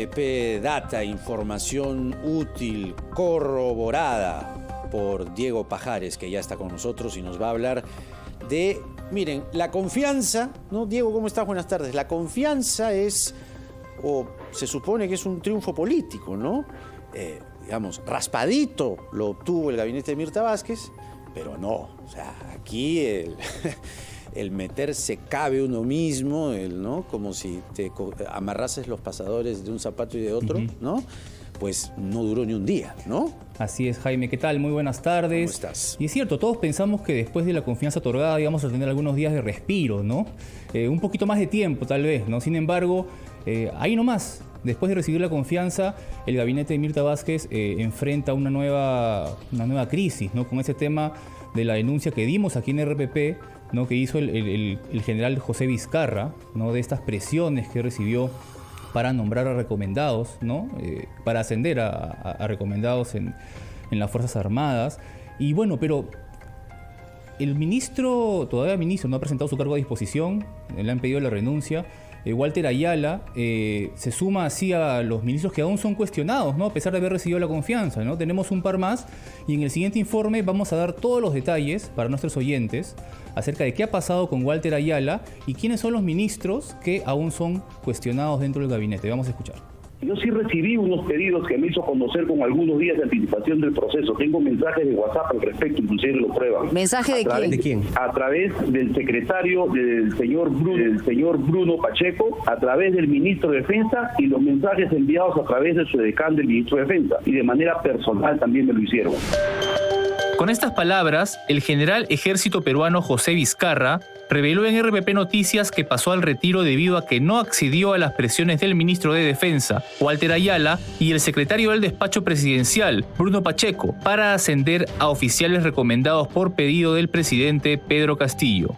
RPP Data, información útil, corroborada por Diego Pajares, que ya está con nosotros y nos va a hablar de, miren, la confianza, ¿no? Diego, ¿cómo estás? Buenas tardes. La confianza es, o se supone que es un triunfo político, ¿no? Digamos, raspadito lo obtuvo el gabinete de Mirta Vázquez, pero no, o sea, aquí el meterse cabe uno mismo, ¿no? Como si te amarrases los pasadores de un zapato y de otro, ¿no? Pues no duró ni un día, ¿no? Así es, Jaime. ¿Qué tal? Muy buenas tardes. ¿Cómo estás? Y es cierto, todos pensamos que después de la confianza otorgada íbamos a tener algunos días de respiro, ¿no? Un poquito más de tiempo, tal vez, ¿no? Sin embargo, ahí nomás, después de recibir la confianza, el gabinete de Mirta Vázquez enfrenta una nueva crisis, ¿no? Con ese tema de la denuncia que dimos aquí en RPP, ¿no? Que hizo el general José Vizcarra, ¿no? De estas presiones que recibió para nombrar a recomendados, ¿no? Para ascender a recomendados en las Fuerzas Armadas. Y bueno, pero el ministro, todavía ministro, no ha presentado su cargo a disposición, le han pedido la renuncia. Walter Ayala se suma así a los ministros que aún son cuestionados, ¿no? A pesar de haber recibido la confianza, ¿no? Tenemos un par más y en el siguiente informe vamos a dar todos los detalles para nuestros oyentes acerca de qué ha pasado con Walter Ayala y quiénes son los ministros que aún son cuestionados dentro del gabinete. Vamos a escuchar. Yo sí recibí unos pedidos que me hizo conocer con algunos días de anticipación del proceso. Tengo mensajes de WhatsApp al respecto, inclusive lo prueban. ¿Mensaje de quién? ¿De quién? A través del secretario del señor Bruno Pacheco, a través del ministro de Defensa y los mensajes enviados a través de su decán del ministro de Defensa. Y de manera personal también me lo hicieron. Con estas palabras, el general ejército peruano José Vizcarra reveló en RPP Noticias que pasó al retiro debido a que no accedió a las presiones del ministro de Defensa, Walter Ayala, y el secretario del despacho presidencial, Bruno Pacheco, para ascender a oficiales recomendados por pedido del presidente Pedro Castillo.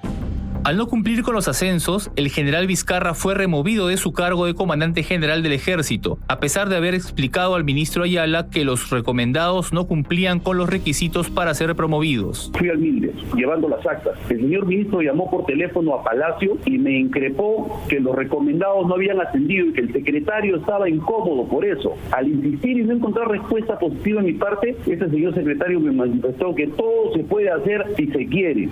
Al no cumplir con los ascensos, el general Vizcarra fue removido de su cargo de comandante general del ejército, a pesar de haber explicado al ministro Ayala que los recomendados no cumplían con los requisitos para ser promovidos. Fui al MINDES llevando las actas. El señor ministro llamó por teléfono a Palacio y me increpó que los recomendados no habían ascendido y que el secretario estaba incómodo por eso. Al insistir y no encontrar respuesta positiva en mi parte, ese señor secretario me manifestó que todo se puede hacer si se quiere.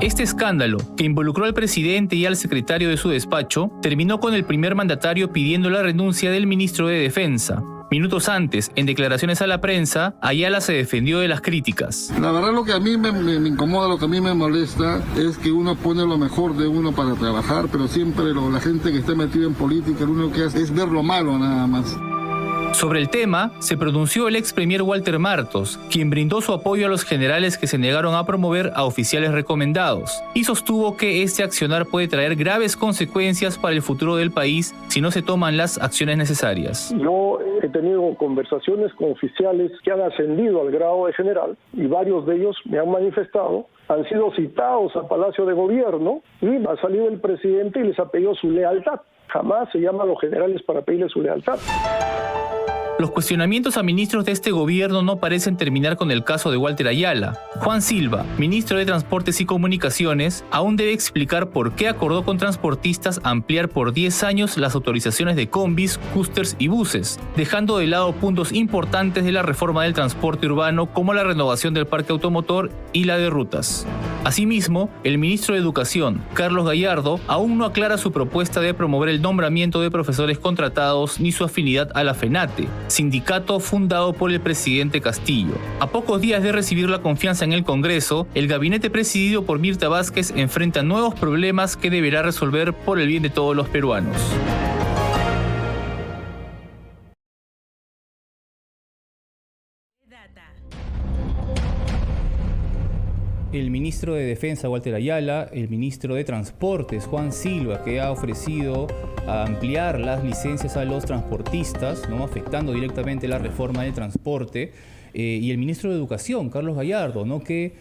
Este escándalo, que involucró al presidente y al secretario de su despacho, terminó con el primer mandatario pidiendo la renuncia del ministro de Defensa. Minutos antes, en declaraciones a la prensa, Ayala se defendió de las críticas. La verdad, lo que a mí me incomoda, lo que a mí me molesta, es que uno pone lo mejor de uno para trabajar, pero siempre la gente que está metida en política, lo único que hace es ver lo malo nada más. Sobre el tema, se pronunció el ex premier Walter Martos, quien brindó su apoyo a los generales que se negaron a promover a oficiales recomendados, y sostuvo que este accionar puede traer graves consecuencias para el futuro del país si no se toman las acciones necesarias. Yo he tenido conversaciones con oficiales que han ascendido al grado de general y varios de ellos me han manifestado, han sido citados a Palacio de Gobierno y ha salido el presidente y les ha pedido su lealtad. Jamás se llama a los generales para pedirles su lealtad. Los cuestionamientos a ministros de este gobierno no parecen terminar con el caso de Walter Ayala. Juan Silva, ministro de Transportes y Comunicaciones, aún debe explicar por qué acordó con transportistas ampliar por 10 años las autorizaciones de combis, cústers y buses, dejando de lado puntos importantes de la reforma del transporte urbano como la renovación del parque automotor y la de rutas. Asimismo, el ministro de Educación, Carlos Gallardo, aún no aclara su propuesta de promover el nombramiento de profesores contratados ni su afinidad a la FENATE, sindicato fundado por el presidente Castillo. A pocos días de recibir la confianza en el Congreso, el gabinete presidido por Mirta Vázquez enfrenta nuevos problemas que deberá resolver por el bien de todos los peruanos. El ministro de Defensa, Walter Ayala, el ministro de Transportes, Juan Silva, que ha ofrecido ampliar las licencias a los transportistas, ¿no? Afectando directamente la reforma del transporte, y el ministro de Educación, Carlos Gallardo, ¿no? Que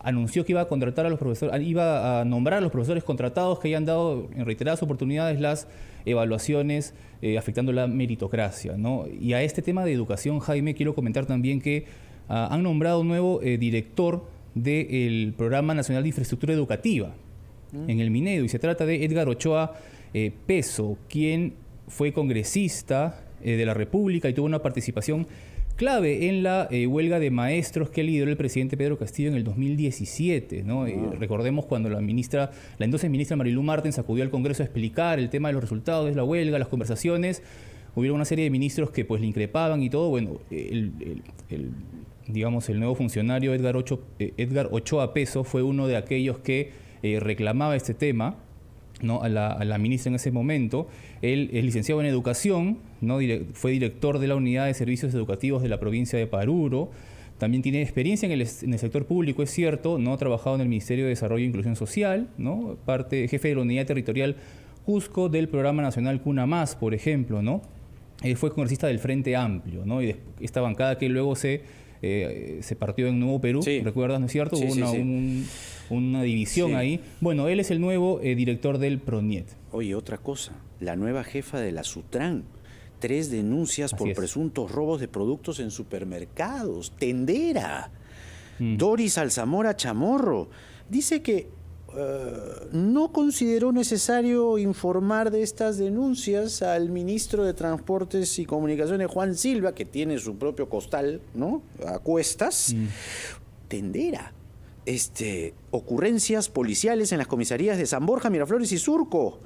anunció que iba a contratar a los profesores, iba a nombrar a los profesores contratados que hayan dado en reiteradas oportunidades las evaluaciones afectando la meritocracia, ¿no? Y a este tema de educación, Jaime, quiero comentar también que han nombrado un nuevo director del Programa Nacional de Infraestructura Educativa en el Minedo, y se trata de Edgar Ochoa Peso, quien fue congresista de la República y tuvo una participación clave en la huelga de maestros que lideró el presidente Pedro Castillo en el 2017, ¿no? Recordemos cuando la entonces ministra Marilú Martens acudió al Congreso a explicar el tema de los resultados de la huelga, las conversaciones. Hubieron una serie de ministros que pues le increpaban y todo. Bueno, digamos, el nuevo funcionario Edgar Ochoa Peso fue uno de aquellos que reclamaba este tema, ¿no? a la ministra en ese momento. Él es licenciado en Educación, ¿no? Fue director de la Unidad de Servicios Educativos de la provincia de Paruro. También tiene experiencia en el sector público, es cierto, ¿no? Ha trabajado en el Ministerio de Desarrollo e Inclusión Social, ¿no? Jefe de la Unidad Territorial Cusco del Programa Nacional Cuna Más, por ejemplo, ¿no? Fue congresista del Frente Amplio, ¿no? Y esta bancada que luego se partió en Nuevo Perú, sí. ¿Recuerdas, no es cierto? Sí, Hubo una división ahí. Bueno, él es el nuevo director del PRONIET. Oye, otra cosa, la nueva jefa de la Sutran. 3 denuncias por presuntos robos de productos en supermercados. Tendera. Doris Alzamora Chamorro dice que no consideró necesario informar de estas denuncias al ministro de Transportes y Comunicaciones, Juan Silva, que tiene su propio costal, ¿no? A cuestas. Tendera. Ocurrencias policiales en las comisarías de San Borja, Miraflores y Surco.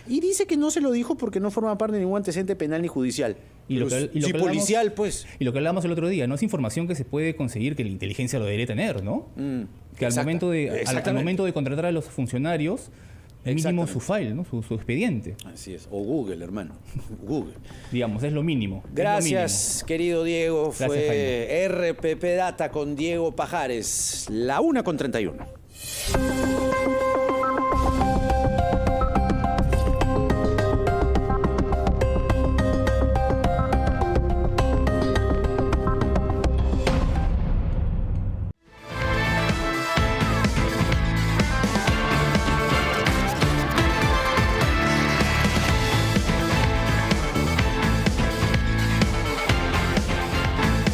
Y dice que no se lo dijo porque no forma parte de ningún antecedente penal ni judicial. Y lo que policial, pues. Y lo que hablábamos el otro día, no es información que se puede conseguir, que la inteligencia lo debería tener, ¿no? Que al momento de contratar a los funcionarios, mínimo su file, ¿no? Su expediente. Así es. O Google, hermano. Google. Digamos, es lo mínimo. Gracias, querido Diego. Gracias, Fue RPP Data con Diego Pajares. La 1:31.